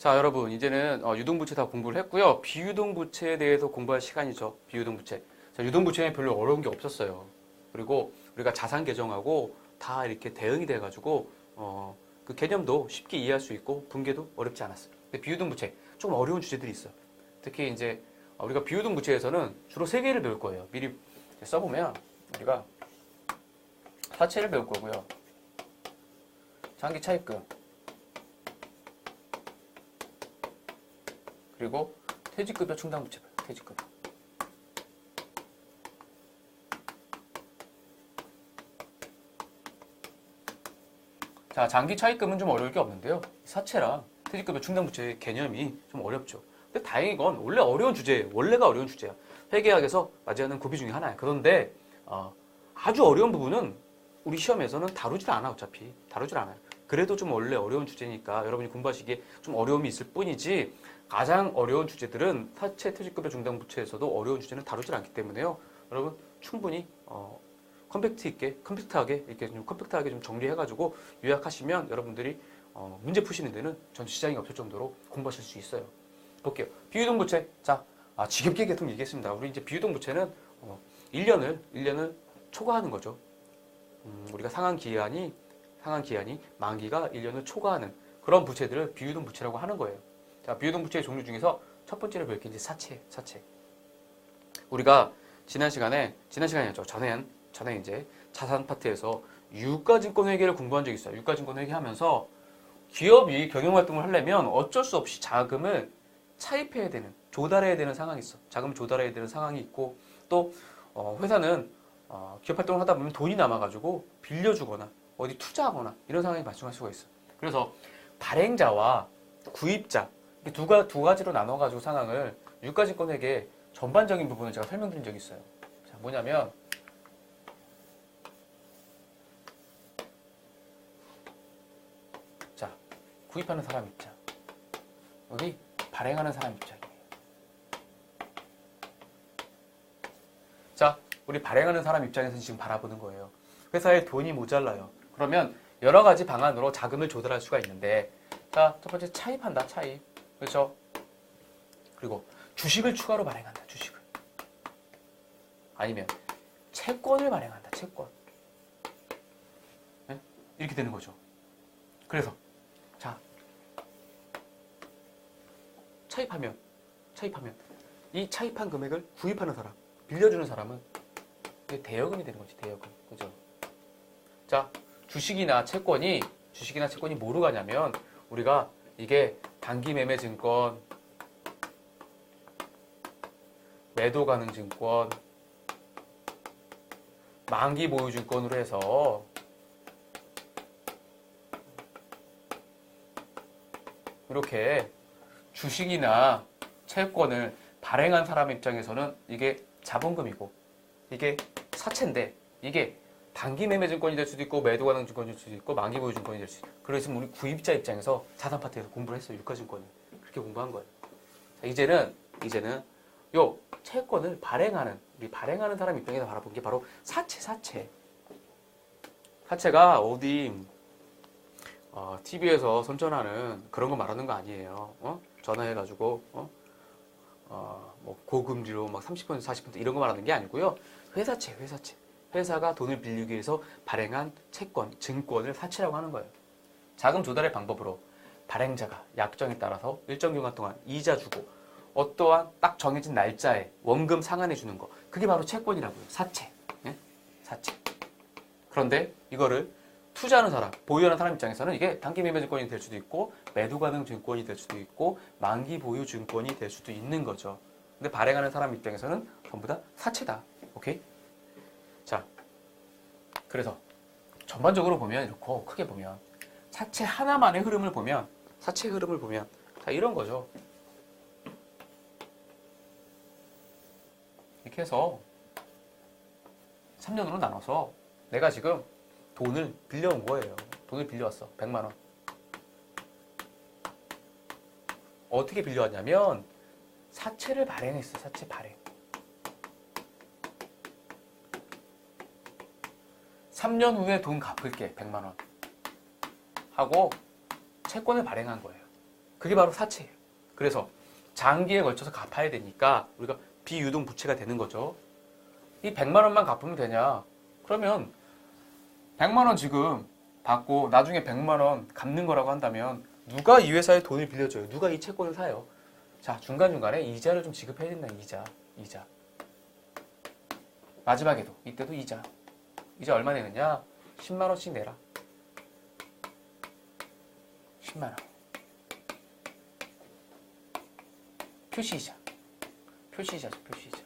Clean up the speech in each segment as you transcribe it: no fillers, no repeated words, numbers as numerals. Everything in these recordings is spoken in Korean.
자, 여러분, 이제는 유동부채 다 공부를 했고요. 비유동부채에 대해서 공부할 시간이죠. 비유동부채. 자, 유동부채는 별로 어려운 게 없었어요. 그리고 우리가 자산 개정하고 다 이렇게 대응이 돼가지고 그 개념도 쉽게 이해할 수 있고 분계도 어렵지 않았어요. 근데 비유동부채 조금 어려운 주제들이 있어요. 특히 이제 우리가 비유동부채에서는 주로 세 개를 배울 거예요. 미리 써보면 우리가 사채를 배울 거고요. 장기 차입금. 그리고 퇴직급여 충당부채, 퇴직급여. 자, 장기 차입금은 좀 어려울 게 없는데요. 사채랑 퇴직급여 충당부채의 개념이 좀 어렵죠. 근데 다행히 이건 원래 어려운 주제예요. 원래가 어려운 주제야. 회계학에서 맞이하는 고비 중에 하나야. 그런데 아주 어려운 부분은 우리 시험에서는 다루질 않아. 어차피 다루질 않아요. 그래도 좀 원래 어려운 주제니까 여러분이 공부하시기에 좀 어려움이 있을 뿐이지 가장 어려운 주제들은 사채, 퇴직급여 충당부채에서도 어려운 주제는 다루질 않기 때문에요. 여러분 충분히 컴팩트하게 이렇게 좀 컴팩트하게 좀 정리해가지고 요약하시면 여러분들이 문제 푸시는 데는 전 지장이 없을 정도로 공부하실 수 있어요. 볼게요. 비유동부채. 자, 지겹게 계속 얘기했습니다. 우리 이제 비유동부채는 1년을 초과하는 거죠. 우리가 상환기한이 만기가 1년을 초과하는 그런 부채들을 비유동부채라고 하는 거예요. 자, 비유동부채의 종류 중에서 첫 번째로 볼 게 이제 사채. 우리가 지난 시간이었죠. 전에 이제 자산 파트에서 유가증권 회계를 공부한 적이 있어요. 유가증권 회계하면서 기업이 경영활동을 하려면 어쩔 수 없이 자금을 차입해야 되는, 조달해야 되는 상황이 있어. 자금을 조달해야 되는 상황이 있고 또 회사는 기업 활동을 하다 보면 돈이 남아가지고 빌려주거나 어디 투자하거나 이런 상황이 발생할 수가 있어. 그래서 발행자와 구입자 두 가지로 나눠가지고 상황을 유가증권회계 전반적인 부분을 제가 설명드린 적이 있어요. 자, 뭐냐면 자, 구입하는 사람 입장, 여기 발행하는 사람 입장이에요. 자, 우리 발행하는 사람 입장에서 지금 바라보는 거예요. 회사에 돈이 모자라요. 그러면 여러 가지 방안으로 자금을 조달할 수가 있는데, 자, 첫 번째 차입한다, 차입. 그렇죠? 그리고 주식을 추가로 발행한다, 주식을. 아니면 채권을 발행한다, 채권. 네? 이렇게 되는 거죠. 그래서 자, 차입하면 이 차입한 금액을 구입하는 사람, 빌려주는 사람은 이게 대여금이 되는 거지, 대여금. 그죠? 자, 주식이나 채권이 뭐로 가냐면 우리가 이게 단기 매매 증권, 매도 가능 증권, 만기 보유 증권으로 해서 이렇게 주식이나 채권을 발행한 사람 입장에서는 이게 자본금이고 이게 사채인데 이게 단기 매매 증권이 될 수도 있고 매도 가능 증권이 될 수도 있고 만기 보유 증권이 될 수도 있고 그래서 우리 구입자 입장에서 자산 파트에서 공부를 했어요. 유가증권을. 그렇게 공부한 거예요. 자, 이제는 요 채권을 발행하는 사람 입장에서 바라본 게 바로 사채가 어디 TV에서 선전하는 그런 거 말하는 거 아니에요. 전화해가지고 뭐 고금리로 막 30% 40% 이런 거 말하는 게 아니고요. 회사채. 회사가 돈을 빌리기 위해서 발행한 채권, 증권을 사채라고 하는 거예요. 자금 조달의 방법으로 발행자가 약정에 따라서 일정 기간 동안 이자 주고 어떠한 딱 정해진 날짜에 원금 상환해 주는 거. 그게 바로 채권이라고요. 사채. 예? 사채. 그런데 이거를 투자하는 사람, 보유하는 사람 입장에서는 이게 단기 매매 증권이 될 수도 있고 매도 가능 증권이 될 수도 있고 만기 보유 증권이 될 수도 있는 거죠. 근데 발행하는 사람 입장에서는 전부 다 사채다. 오케이? 자, 그래서 전반적으로 보면 이렇게 크게 보면 사채 하나만의 흐름을 보면 자, 이런 거죠. 이렇게 해서 3년으로 나눠서 내가 지금 돈을 빌려온 거예요. 돈을 빌려왔어. 100만 원. 어떻게 빌려왔냐면 사채를 발행했어. 사채 발행. 3년 후에 돈 갚을게. 100만 원. 하고 채권을 발행한 거예요. 그게 바로 사채예요. 그래서 장기에 걸쳐서 갚아야 되니까 우리가 비유동 부채가 되는 거죠. 이 100만 원만 갚으면 되냐? 그러면 100만 원 지금 받고 나중에 100만 원 갚는 거라고 한다면 누가 이 회사에 돈을 빌려줘요? 누가 이 채권을 사요? 자, 중간중간에 이자를 좀 지급해야 된다. 이자. 마지막에도 이때도 이자 얼마 내느냐? 10만 원씩 내라. 10만 원. 표시이자죠, 표시이자.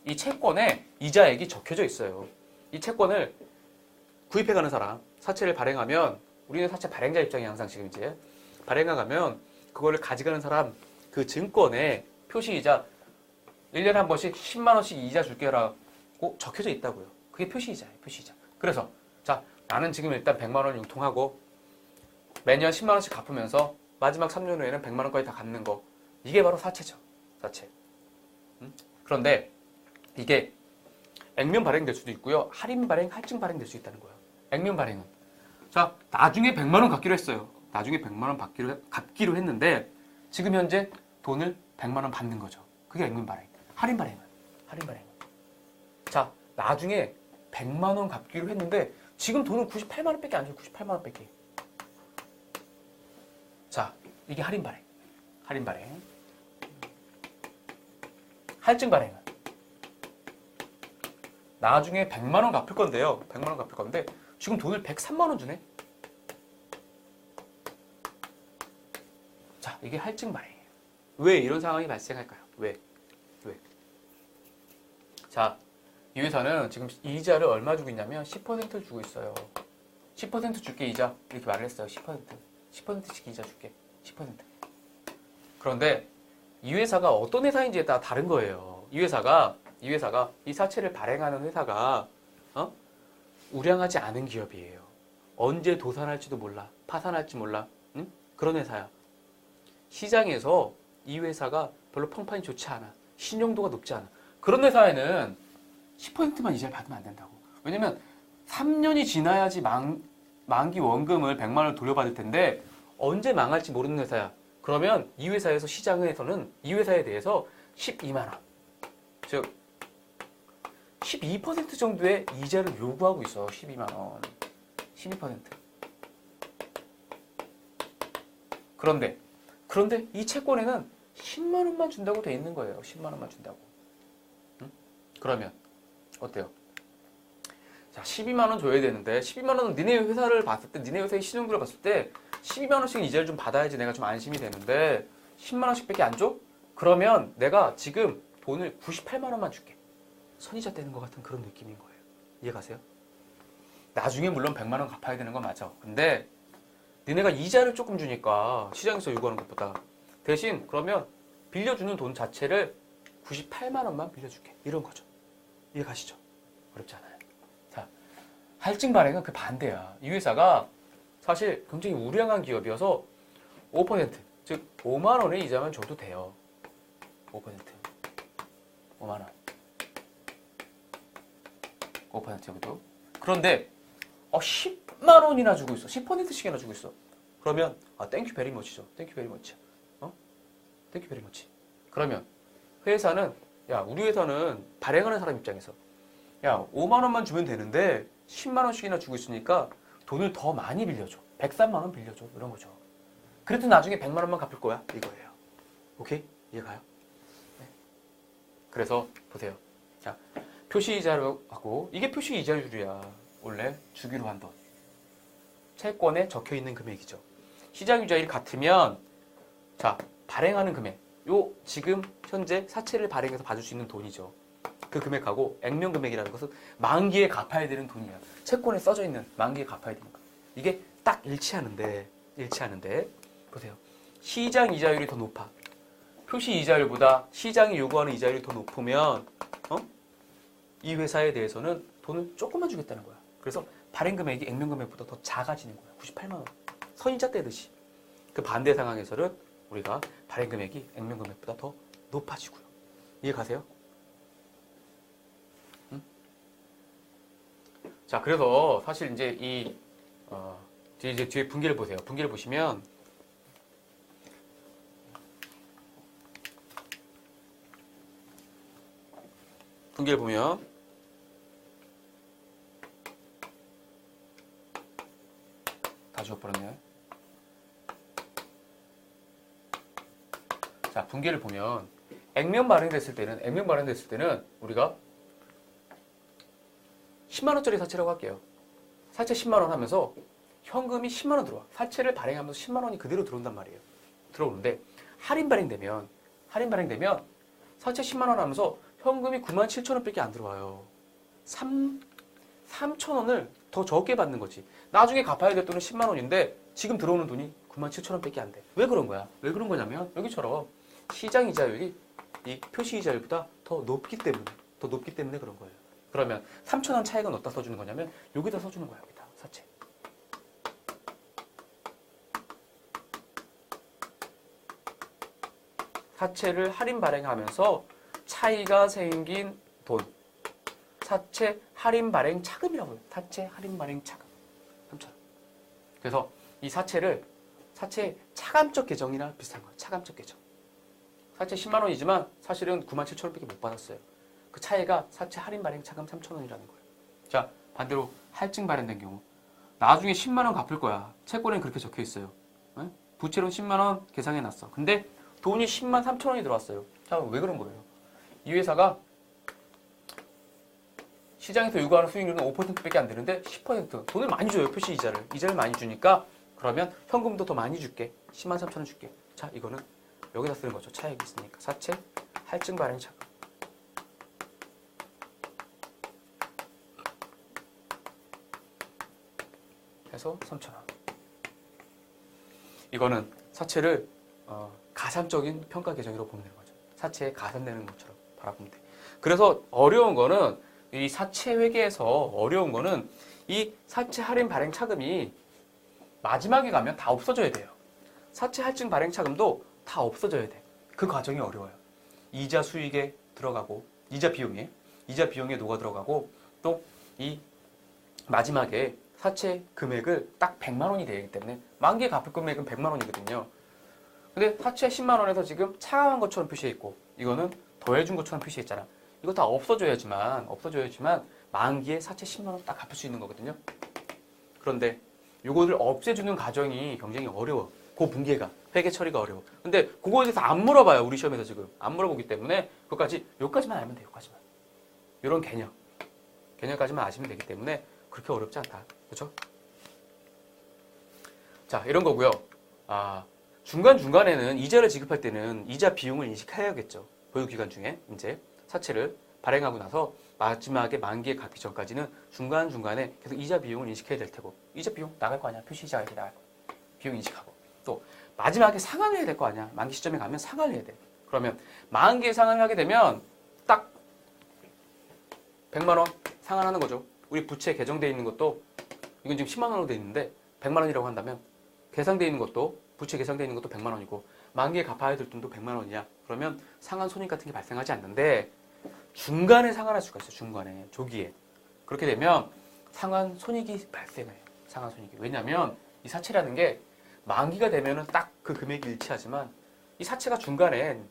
이 채권에 이자액이 적혀져 있어요. 이 채권을 구입해가는 사람, 사채를 발행하면, 우리는 사채 발행자 입장이 항상 지금 이제 발행하면 그거를 가져가는 사람 그 증권에 표시이자 1년에 한 번씩 10만 원씩 이자 줄게라고 적혀져 있다고요. 그게 표시이자예요, 표시이자. 그래서 자, 나는 지금 일단 100만 원 융통하고 매년 10만 원씩 갚으면서 마지막 3년 후에는 100만 원까지 다 갚는 거. 이게 바로 사채죠. 사채. 그런데 이게 액면 발행될 수도 있고요. 할인 발행, 할증 발행될 수 있다는 거예요. 액면 발행은. 자, 나중에 100만 원 갚기로 했어요. 나중에 100만 원 갚기로 했는데 지금 현재 돈을 100만 원 받는 거죠. 그게 액면 발행. 할인 발행은. 자, 나중에 100만 원 갚기로 했는데 지금 돈은 98만 원밖에 안 줘요. 98만 원밖에. 자, 이게 할인 발행. 할증 발행은 나중에 100만 원 갚을 건데요. 100만 원 갚을 건데 지금 돈을 103만 원 주네. 자, 이게 할증 발행이에요. 왜 이런 상황이 발생할까요? 왜? 자, 이 회사는 지금 이자를 얼마 주고 있냐면 10%를 주고 있어요. 10% 줄게 이자 이렇게 말을 했어요. 10%씩 이자 줄게. 10%. 그런데 이 회사가 어떤 회사인지에 따라 다른 거예요. 이 회사가 이 사채를 발행하는 회사가 우량하지 않은 기업이에요. 언제 도산할지도 몰라. 파산할지 몰라. 응? 그런 회사야. 시장에서 이 회사가 별로 평판이 좋지 않아. 신용도가 높지 않아. 그런 회사에는 10%만 이자를 받으면 안 된다고. 왜냐면 3년이 지나야지 만기 원금을 100만 원을 돌려받을 텐데 언제 망할지 모르는 회사야. 그러면 이 회사에서 시장에서는 이 회사에 대해서 12만 원, 즉 12% 정도의 이자를 요구하고 있어. 12만 원, 12%. 그런데 이 채권에는 10만 원만 준다고 돼 있는 거예요. 10만 원만 준다고. 응? 그러면 어때요? 자, 12만 원 줘야 되는데 12만 원은 니네 회사를 봤을 때, 니네 회사의 신용도를 봤을 때 12만 원씩 이자를 좀 받아야지 내가 좀 안심이 되는데 10만 원씩밖에 안 줘? 그러면 내가 지금 돈을 98만 원만 줄게. 선이자 떼는 것 같은 그런 느낌인 거예요. 이해가세요? 나중에 물론 100만 원 갚아야 되는 건 맞아. 근데 니네가 이자를 조금 주니까 시장에서 요구하는 것보다 대신 그러면 빌려주는 돈 자체를 98만 원만 빌려줄게. 이런 거죠. 이해가시죠? 어렵지 않아요. 자, 할증 발행은 그 반대야. 이 회사가 사실 굉장히 우량한 기업이어서 5%, 즉 5만 원의 이자만 줘도 돼요. 5%. 5만 원. 5% 정도. 그런데 10만 원이나 주고 있어. 10%씩이나 주고 있어. 그러면 땡큐 베리 머치죠. 땡큐 베리 머치. 땡큐 베리 머치. 그러면 회사는 우리 회사는 발행하는 사람 입장에서 5만 원만 주면 되는데 10만 원씩이나 주고 있으니까 돈을 더 많이 빌려줘. 103만 원 빌려줘. 이런 거죠. 그래도 나중에 100만 원만 갚을 거야. 이거예요. 오케이? 이해가요? 네. 그래서 보세요. 자, 표시이자로 하고 이게 표시이자율이야. 원래 주기로 한 돈. 채권에 적혀있는 금액이죠. 시장이자율이 같으면 자, 발행하는 금액. 요 지금 현재 사채를 발행해서 받을 수 있는 돈이죠. 그 금액하고 액면 금액이라는 것은 만기에 갚아야 되는 돈이야. 채권에 써져 있는 만기에 갚아야 되는 거. 이게 딱 일치하는데 보세요. 시장 이자율이 더 높아. 표시 이자율보다 시장이 요구하는 이자율이 더 높으면 이 회사에 대해서는 돈을 조금만 주겠다는 거야. 그래서 발행 금액이 액면 금액보다 더 작아지는 거야. 98만 원. 선인자 떼듯이. 그 반대 상황에서는 우리가 발행 금액이 액면 금액보다 더 높아지고요. 이해 가세요? 응? 자, 그래서 사실 이제 이제 뒤에 분기를 보세요. 분기를 보시면 분기를 보면 다 지워버렸네. 자, 분기를 보면 액면 발행됐을 때는 우리가 10만 원짜리 사채라고 할게요. 사채 10만 원 하면서 현금이 10만 원 들어와. 사채를 발행하면서 10만 원이 그대로 들어온단 말이에요. 들어오는데 할인 발행되면 사채 10만 원 하면서 현금이 9만 7천 원밖에 안 들어와요. 3천 원을 더 적게 받는 거지. 나중에 갚아야 될 돈은 10만 원인데 지금 들어오는 돈이 9만 7천 원밖에 안 돼. 왜 그런 거야? 왜 그런 거냐면 여기처럼 시장 이자율이 이 표시 이자율보다 더 높기 때문에 그런 거예요. 그러면 3천 원 차익은 어디다 써주는 거냐면 여기다 써주는 거야. 여기다 사채. 사채를 할인 발행하면서 차이가 생긴 돈. 사채 할인 발행 차금이라고 해요. 사채 할인 발행 차금. 3,000원. 그래서 이 사채 차감적 계정이나 비슷한 거예요. 차감적 계정. 사채 10만 원이지만 사실은 9만 7천 원밖에 못 받았어요. 그 차이가 사채 할인 발행 차금 3천 원이라는 거예요. 자, 반대로 할증 발행된 경우. 나중에 10만 원 갚을 거야. 채권에 그렇게 적혀 있어요. 부채로 10만 원 계상해 놨어. 근데 돈이 10만 3천 원이 들어왔어요. 자, 왜 그런 거예요? 이 회사가 시장에서 요구하는 수익률은 5%밖에 안 되는데 10% 돈을 많이 줘요. 표시 이자를 많이 주니까 그러면 현금도 더 많이 줄게. 10만 3천 원 줄게. 자, 이거는 여기다 쓰는 거죠. 차익이 있으니까. 사채 할증 발행 차금. 해서 3천 원. 이거는 사채를 가산적인 평가 계정으로 보면 되는 거죠. 사채에 가산되는 것처럼 바라보면 돼. 그래서 어려운 거는 이 사채 회계에서 어려운 거는 이 사채 할인 발행 차금이 마지막에 가면 다 없어져야 돼요. 사채 할증 발행 차금도 다 없어져야 돼. 그 과정이 어려워요. 이자 수익에 들어가고 이자 비용에 녹아 들어가고 또 이 마지막에 사채 금액을 딱 100만 원이 되기 때문에 만기에 갚을 금액은 100만 원이거든요. 근데 사채 10만 원에서 지금 차감한 것처럼 표시해 있고 이거는 더해준 것처럼 표시해 있잖아. 이거 다 없어져야지만 만기에 사채 10만 원 딱 갚을 수 있는 거거든요. 그런데 요거를 없애주는 과정이 굉장히 어려워. 그 분기가 회계 처리가 어려워. 근데 그거에 대해서 안 물어봐요. 우리 시험에서 지금 안 물어보기 때문에 여기까지만 알면 돼. 여기까지만. 이런 개념까지만 아시면 되기 때문에 그렇게 어렵지 않다. 그렇죠? 자, 이런 거고요. 중간중간에는 이자를 지급할 때는 이자 비용을 인식해야겠죠. 보유기간 중에 이제 사채를 발행하고 나서 마지막에 만기에 갚기 전까지는 중간중간에 계속 이자 비용을 인식해야 될 테고 이자 비용 나갈 거 아니야. 표시이자가 이렇게 나갈 거. 비용 인식하고 또 마지막에 상환을 해야 될 거 아니야. 만기 시점에 가면 상환을 해야 돼. 그러면 만기에 상환하게 되면 딱 100만 원 상환하는 거죠. 우리 부채 개정되어 있는 것도 이건 지금 10만 원으로 되어 있는데 100만 원이라고 한다면 계상되어 있는 것도 부채 계상되어 있는 것도 100만 원이고 만기에 갚아야 될 돈도 100만 원이야. 그러면 상환 손익 같은 게 발생하지 않는데 중간에 상환할 수가 있어요. 중간에 조기에. 그렇게 되면 상환 손익이 발생해요. 상환 손익이. 왜냐하면 이 사채라는 게 만기가 되면은 딱 그 금액이 일치하지만 이 사채가 중간에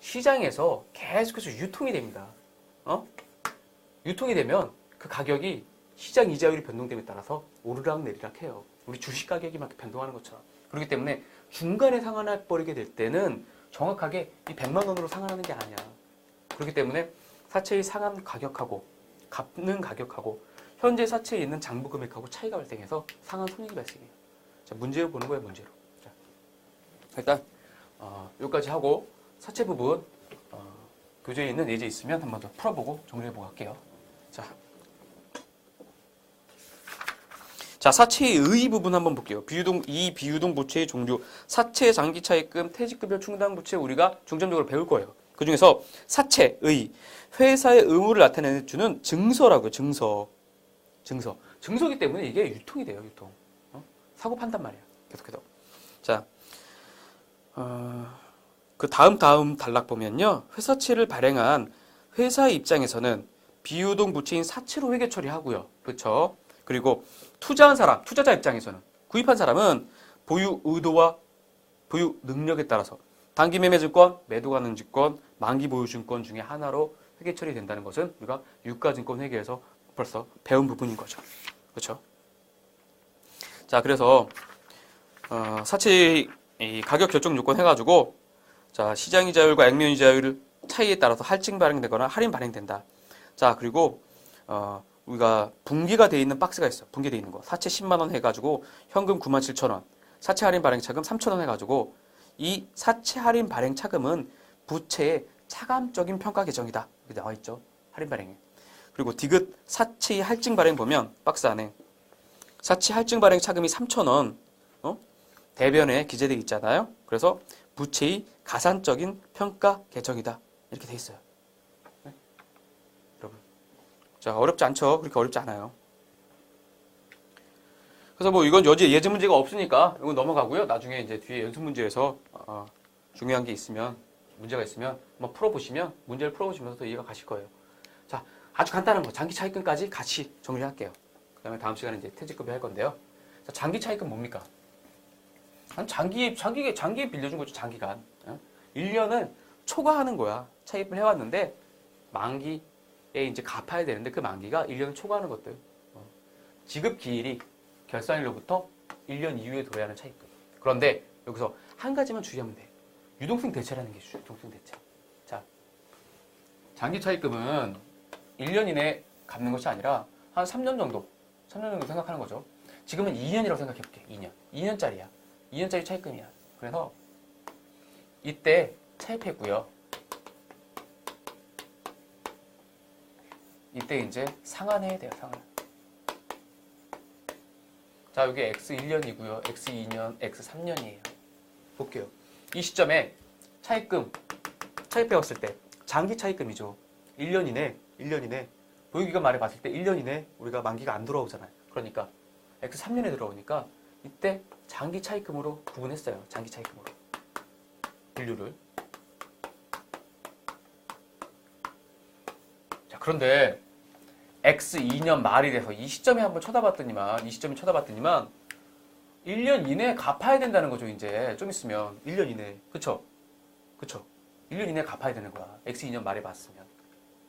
시장에서 계속해서 유통이 됩니다. 유통이 되면 그 가격이 시장 이자율이 변동됨에 따라서 오르락 내리락 해요. 우리 주식 가격이 막 변동하는 것처럼. 그렇기 때문에 중간에 상환해 버리게 될 때는 정확하게 이 100만 원으로 상환하는 게 아니야. 그렇기 때문에 사채의 상환 가격하고 갚는 가격하고 현재 사채에 있는 장부 금액하고 차이가 발생해서 상환 손익이 발생해요. 자, 문제로 보는 거예요, 문제로. 자, 일단 여기까지 하고 사채 부분 교재에 있는 예제 있으면 한번 더 풀어보고 정리해보고 할게요. 자, 사채의 의 부분 한번 볼게요. 비유동 부채의 종류, 사채 장기 차입금, 퇴직급여 충당 부채 우리가 중점적으로 배울 거예요. 그 중에서 사채의 회사의 의무를 나타내는 주는 증서라고요. 증서기 때문에 이게 유통이 돼요. 유통. 사고 판단 말이야. 계속해서. 자, 그 다음 단락 보면요. 회사채를 발행한 회사의 입장에서는 비유동 부채인 사채로 회계 처리하고요. 그렇죠? 그리고 투자한 사람, 투자자 입장에서는 구입한 사람은 보유 의도와 보유 능력에 따라서 단기 매매 증권, 매도 가능 증권, 만기 보유 증권 중에 하나로 회계 처리된다는 것은 우리가 유가증권 회계에서 벌써 배운 부분인 거죠. 그렇죠? 자, 그래서 사채 이 가격 결정 요건 해가지고 자, 시장이자율과 액면이자율 차이에 따라서 할증 발행되거나 할인 발행된다. 자, 그리고 우리가 분기가 돼 있는 박스가 있어. 분기돼 있는 거. 사채 10만 원 해가지고 현금 97,000원, 사채 할인 발행 차금 3,000원 해가지고 이 사채 할인 발행 차금은 부채의 차감적인 평가 계정이다. 이렇게 나와 있죠. 할인 발행에. 그리고 디귿 사채 할증 발행 보면 박스 안에 사채 할증 발행 차금이 3,000원 대변에 기재되어 있잖아요. 그래서 부채의 가산적인 평가 계정이다. 이렇게 돼 있어요. 네? 여러분. 자, 어렵지 않죠? 그렇게 어렵지 않아요. 그래서 뭐 이건 예제 문제가 없으니까 이건 넘어가고요. 나중에 이제 뒤에 연습 문제에서 중요한 게 있으면 문제가 있으면 한번 풀어보시면 문제를 풀어보시면서 또 이해가 가실 거예요. 자, 아주 간단한 거 장기 차입금까지 같이 정리할게요. 그다음에 다음 시간에 이제 퇴직급여 할 건데요. 자, 장기 차입금 뭡니까? 장기에 빌려준 거죠. 장기간. 1년을 초과하는 거야. 차입을 해왔는데 만기에 이제 갚아야 되는데 그 만기가 1년을 초과하는 것들. 지급 기일이 결산일로부터 1년 이후에 도래하는 차입금. 그런데 여기서 한 가지만 주의하면 돼. 유동성 대체라는 게 있어요. 유동성 대체. 자, 장기 차입금은 1년 이내에 갚는 것이 아니라 한 3년 정도 생각하는 거죠. 지금은 2년이라고 생각해 볼게. 2년짜리야. 2년짜리 차입금이야. 그래서 이때 차입했고요. 이때 이제 상환해야 돼요. 상환. 자, 여기 X 1년이고요. X 2년, X 3년이에요. 볼게요. 이 시점에 차입해왔을 때 장기 차입금이죠. 1년 이내 보유기간 말에 봤을 때 1년 이내 우리가 만기가 안 돌아오잖아요. 그러니까 X 3년에 들어오니까 이때 장기 차입금으로 구분했어요. 장기 차입금으로 분류를. 자, 그런데 X 2년 말이 돼서 이 시점에 한번 쳐다봤더니만 1년 이내에 갚아야 된다는 거죠. 이제 좀 있으면 1년 이내. 그쵸? 1년 이내에 갚아야 되는 거야. X 2년 말에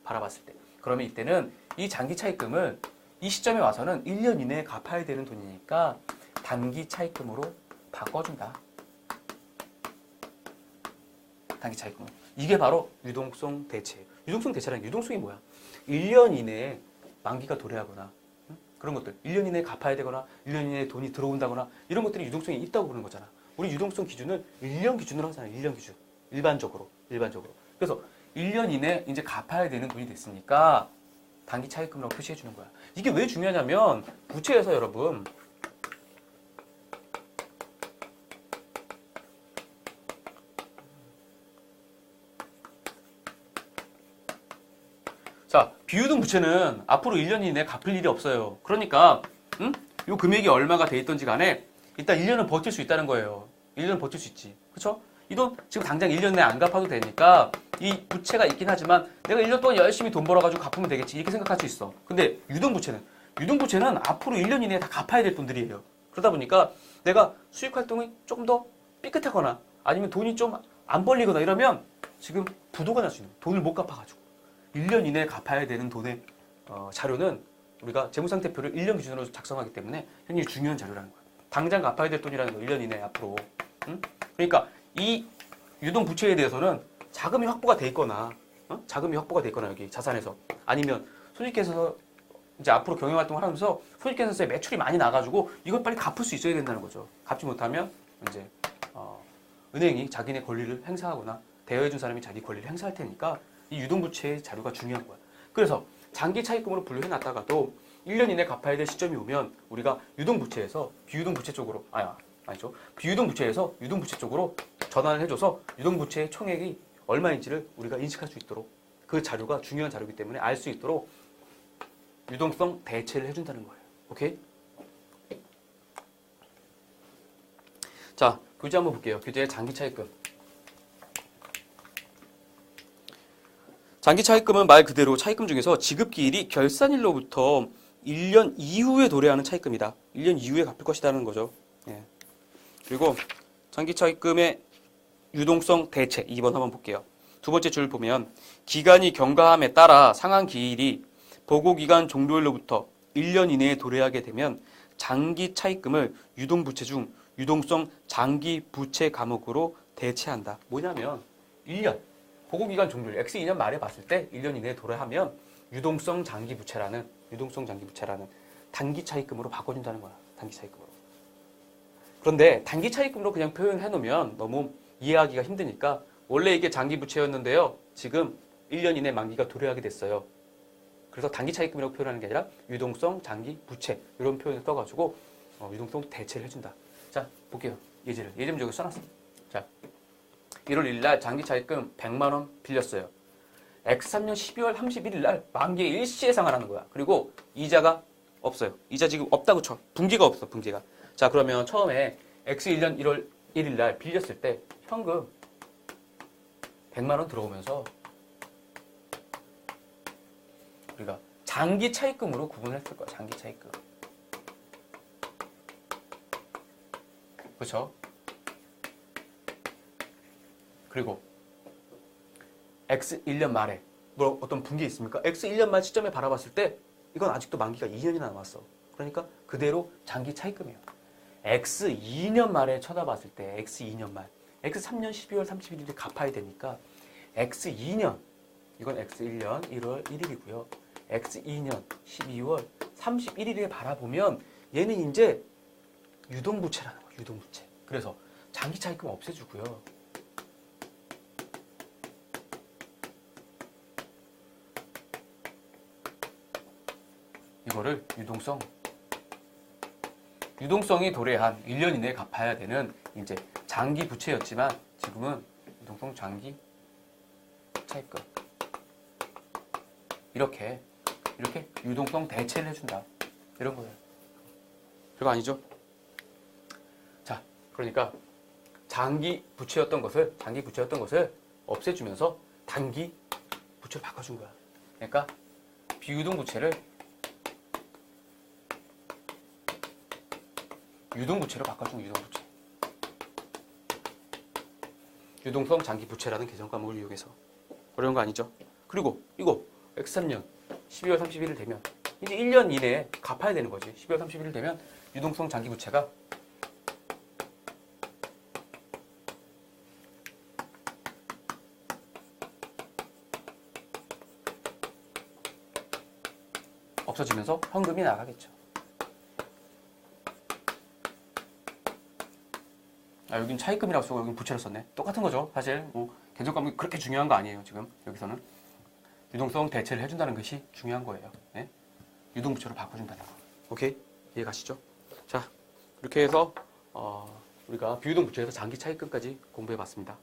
바라봤을 때. 그러면 이때는 이 장기 차입금을 이 시점에 와서는 1년 이내에 갚아야 되는 돈이니까 단기 차입금으로 바꿔준다. 단기 차입금. 이게 바로 유동성 대체예요. 유동성 대체라는 유동성이 뭐야? 1년 이내에 만기가 도래하거나 그런 것들. 1년 이내에 갚아야 되거나 1년 이내에 돈이 들어온다거나 이런 것들이 유동성이 있다고 보는 거잖아. 우리 유동성 기준을 1년 기준으로 하잖아요. 1년 기준. 일반적으로. 그래서 1년 이내에 이제 갚아야 되는 돈이 됐으니까 단기 차입금이라고 표시해 주는 거야. 이게 왜 중요하냐면 부채에서 여러분 자, 비유동 부채는 앞으로 1년 이내에 갚을 일이 없어요. 그러니까 요 금액이 얼마가 돼 있던지 간에 일단 1년은 버틸 수 있다는 거예요. 1년은 버틸 수 있지. 그렇죠? 이 돈 지금 당장 1년 내에 안 갚아도 되니까 이 부채가 있긴 하지만 내가 1년 동안 열심히 돈 벌어가지고 갚으면 되겠지. 이렇게 생각할 수 있어. 근데 유동부채는 앞으로 1년 이내에 다 갚아야 될 돈들이에요. 그러다 보니까 내가 수익 활동이 조금 더 삐끗하거나 아니면 돈이 좀 안 벌리거나 이러면 지금 부도가 날 수 있는 돈을 못 갚아가지고 1년 이내에 갚아야 되는 돈의 자료는 우리가 재무상태표를 1년 기준으로 작성하기 때문에 굉장히 중요한 자료라는 거야. 당장 갚아야 될 돈이라는 거 1년 이내에 앞으로. 그러니까 이 유동부채에 대해서는 자금이 확보가 돼 있거나 여기 자산에서 아니면 손익계에서 이제 앞으로 경영활동을 하면서 손익계산서에 매출이 많이 나가지고 이걸 빨리 갚을 수 있어야 된다는 거죠. 갚지 못하면 이제 은행이 자기네 권리를 행사하거나 대여해준 사람이 자기 권리를 행사할 테니까 이 유동부채의 자료가 중요한 거야. 그래서 장기 차입금으로 분류해놨다가도 1년 이내 갚아야 될 시점이 오면 우리가 유동부채에서 비유동부채 쪽으로 비유동부채에서 유동부채 쪽으로 전환을 해줘서 유동부채의 총액이 얼마인지를 우리가 인식할 수 있도록 그 자료가 중요한 자료이기 때문에 알 수 있도록 유동성 대체를 해준다는 거예요. 오케이? 자, 교재 한번 볼게요. 교재의 장기 차입금. 장기 차입금은 말 그대로 차입금 중에서 지급기일이 결산일로부터 1년 이후에 도래하는 차입금이다. 1년 이후에 갚을 것이라는 거죠. 예. 그리고 장기 차입금의 유동성 대체 2번 한번 볼게요. 두 번째 줄 보면 기간이 경과함에 따라 상환 기일이 보고기간 종료일로부터 1년 이내에 도래하게 되면 장기 차입금을 유동부채 중 유동성 장기 부채 과목으로 대체한다. 뭐냐면 1년 보고기간 종료일 X 2년 말에 봤을 때 1년 이내에 도래하면 유동성 장기 부채라는 단기 차입금으로 바꿔준다는 거야. 단기 차입금으로. 그런데 단기 차입금으로 그냥 표현해 놓으면 너무 이해하기가 힘드니까 원래 이게 장기 부채였는데요. 지금 1년 이내 만기가 도래하게 됐어요. 그래서 단기 차입금이라고 표현하는 게 아니라 유동성 장기 부채 이런 표현을 써가지고 유동성 대체를 해준다. 자 볼게요. 예제를 여기 써놨어. 자 1월 1일 날 장기 차입금 100만 원 빌렸어요. X3년 12월 31일 날 만기에 일시에 상환하는 거야. 그리고 이자가 없어요. 이자 지금 없다고 쳐. 분기가 없어. 분기가. 자 그러면 처음에 X1년 1월 1일 날 빌렸을 때 현금 100만 원 들어오면서 우리가 장기 차입금으로 구분을 했을 거야. 장기 차입금. 그렇죠? 그리고 X 1년 말에 뭐 어떤 분기 있습니까? X 1년 말 시점에 바라봤을 때 이건 아직도 만기가 2년이나 남았어. 그러니까 그대로 장기 차입금이에요. X 2년 말에 쳐다봤을 때 X 2년 말 X 3년 12월 31일에 갚아야 되니까 X 2년 이건 X 1년 1월 1일이고요. X 2년 12월 31일에 바라보면 얘는 이제 유동부채라는 거예요. 유동부채. 그래서 장기 차입금 없애주고요. 이거를 유동성이 도래한 1년 이내에 갚아야 되는 이제 장기 부채였지만 지금은 유동성 장기 차입금 이렇게 유동성 대체를 해준다. 이런 거예요. 별거 아니죠? 자, 그러니까 장기 부채였던 것을 없애주면서 단기 부채로 바꿔준 거야. 그러니까 비유동 부채를 유동부채로 바꿔준 유동부채. 유동성 장기 부채라는 개정 과목을 이용해서. 어려운 거 아니죠? 그리고 이거 X3년 12월 31일 되면 이제 1년 이내에 갚아야 되는 거지. 12월 31일 되면 유동성 장기 부채가 없어지면서 현금이 나가겠죠. 여긴 차입금이라고 쓰고 여긴 부채로 썼네. 똑같은 거죠. 사실 뭐 개정 과목이 그렇게 중요한 거 아니에요. 지금 여기서는 유동성 대체를 해준다는 것이 중요한 거예요. 네? 유동부채로 바꿔준다는 거. 오케이? 이해 가시죠? 자, 이렇게 해서 우리가 비유동부채에서 장기 차입금까지 공부해봤습니다.